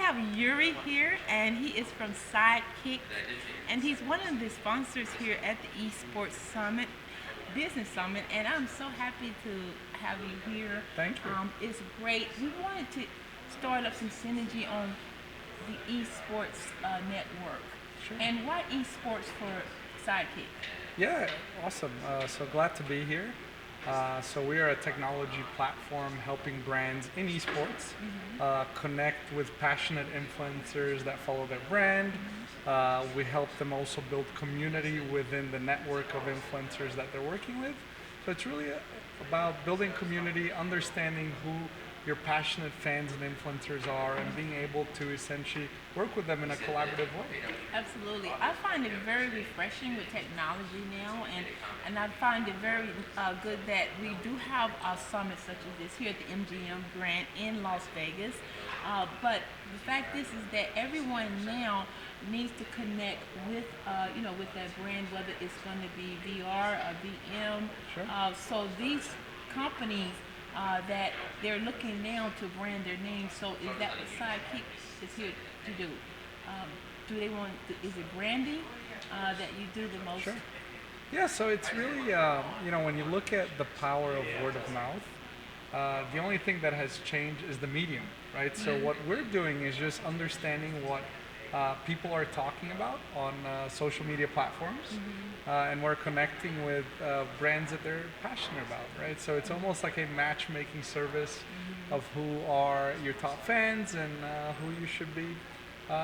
have Yuri here, and he is from Sideqik, and he's one of the sponsors here at the Esports Summit, Business Summit, and I'm so happy to have you here. Thank you. It's great. We wanted to start up some synergy on the Esports network. Sure. And why esports for Sideqik? Yeah, awesome. So glad to be here. So we are a technology platform helping brands in esports connect with passionate influencers that follow their brand. We help them also build community within the network of influencers that they're working with. So it's really about building community, understanding who your passionate fans and influencers are, and being able to essentially work with them in a collaborative way. Absolutely. I find it very refreshing with technology now, and I find it very good that we do have a summit such as this here at the MGM Grand in Las Vegas. But the fact is that everyone now needs to connect with, with that brand, whether it's going to be VR or VM. Sure. So these companies that they're looking now to brand their name. So is that what Sideqik is here to do? Do they want? Is it branding that you do the most? Sure. Yeah, so it's really, when you look at the power of word of mouth, the only thing that has changed is the medium, right? So what we're doing is just understanding what people are talking about on social media platforms, and we're connecting with brands that they're passionate about, right? So it's almost like a matchmaking service of who are your top fans and who you should be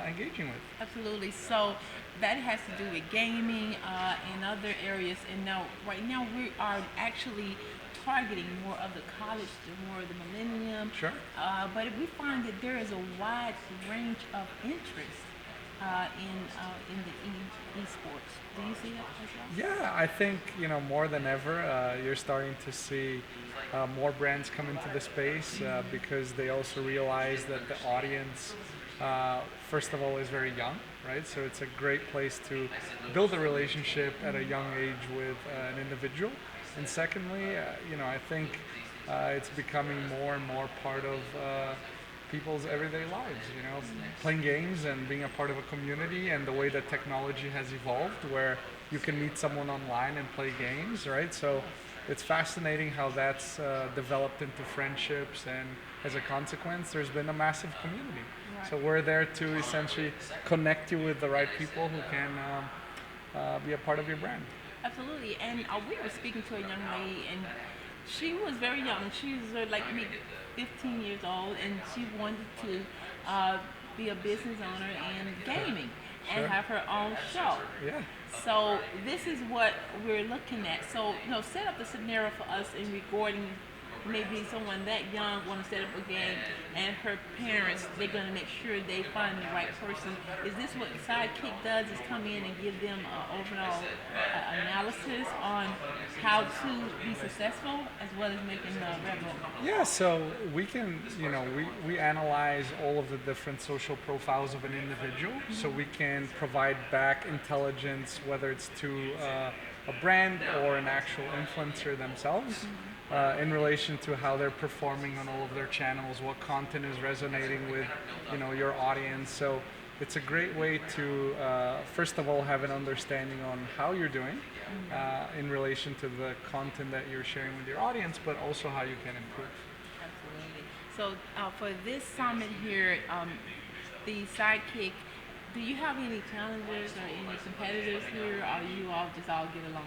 engaging with. Absolutely. So that has to do with gaming and other areas. And now, right now, we are actually targeting more of the college, more of the millennium. Sure. But we find that there is a wide range of interest in the esports. Do you see that as well? Yeah, I think more than ever, you're starting to see more brands come into the space because they also realize that the audience, first of all, is very young, right? So it's a great place to build a relationship at a young age with an individual. And secondly, I think it's becoming more and more part of people's everyday lives, playing games and being a part of a community, and the way that technology has evolved where you can meet someone online and play games, right? So it's fascinating how that's developed into friendships, and as a consequence, there's been a massive community. Right. So we're there to essentially connect you with the right people who can be a part of your brand. Absolutely. And we were speaking to a young lady, and she was very young. She was like maybe 15 years old, and she wanted to be a business owner in gaming and Sure. have her own show. Yeah. So this is what we're looking at. So set up the scenario for us in regarding maybe someone that young want to set up a game, and her parents, they're going to make sure they find the right person. Is this what Sideqik does, is come in and give them an overall analysis on how to be successful as well as making revenue? Yeah, so we can, we analyze all of the different social profiles of an individual, so we can provide back intelligence, whether it's to a brand or an actual influencer themselves, in relation to how they're performing on all of their channels, what content is resonating with, your audience. So it's a great way to, first of all, have an understanding on how you're doing in relation to the content that you're sharing with your audience, but also how you can improve. Absolutely. So for this summit here, the Sideqik, do you have any challenges or any competitors here, or you all just all get along?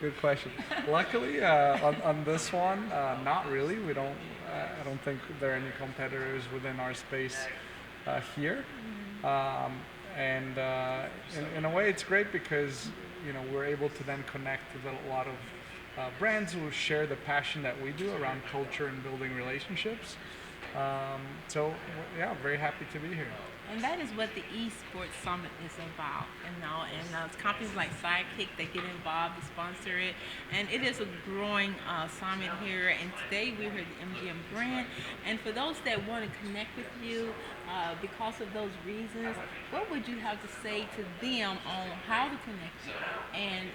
Good question. Luckily, on this one, not really. We don't. I don't think there are any competitors within our space here. And in a way, it's great because we're able to then connect with a lot of brands who share the passion that we do around culture and building relationships. So yeah, very happy to be here. And that is what the Esports Summit is about, and companies like Sideqik, they get involved to sponsor it, and it is a growing summit here. And today we're here at the MGM Grand, and for those that want to connect with you because of those reasons, what would you have to say to them on how to connect you, and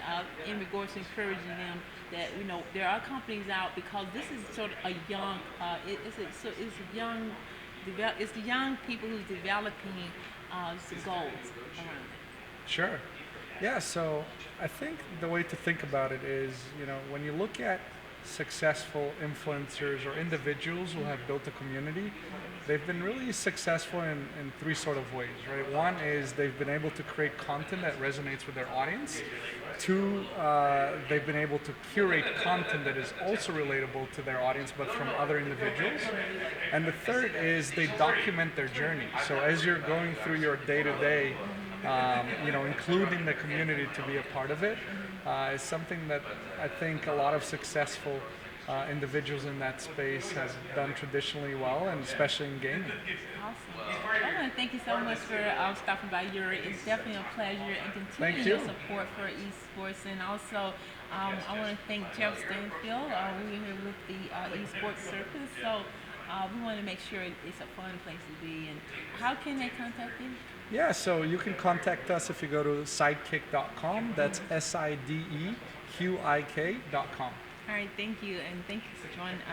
in regards to encouraging them that there are companies out, because this is sort of a young, it's a young it's the young people who's developing some goals around it. Sure. Yeah, so I think the way to think about it is, when you look at successful influencers or individuals who have built a community, they've been really successful in three sort of ways, right? One is they've been able to create content that resonates with their audience. Two, they've been able to curate content that is also relatable to their audience, but from other individuals. And the third is they document their journey. So as you're going through your day-to-day, including the community to be a part of it, is something that I think a lot of successful individuals in that space have done traditionally well, and especially in gaming. Awesome. I want to thank you so much for stopping by, Yuri. It's definitely a pleasure, and Thank continue you. your support for esports. And also, I want to thank Jeff Stanfield. We're here with the Esports Circus, so we want to make sure it's a fun place to be. And how can they contact you? Yeah, so you can contact us if you go to sideqik.com. That's sideqik.com. All right, thank you, and thank you for joining your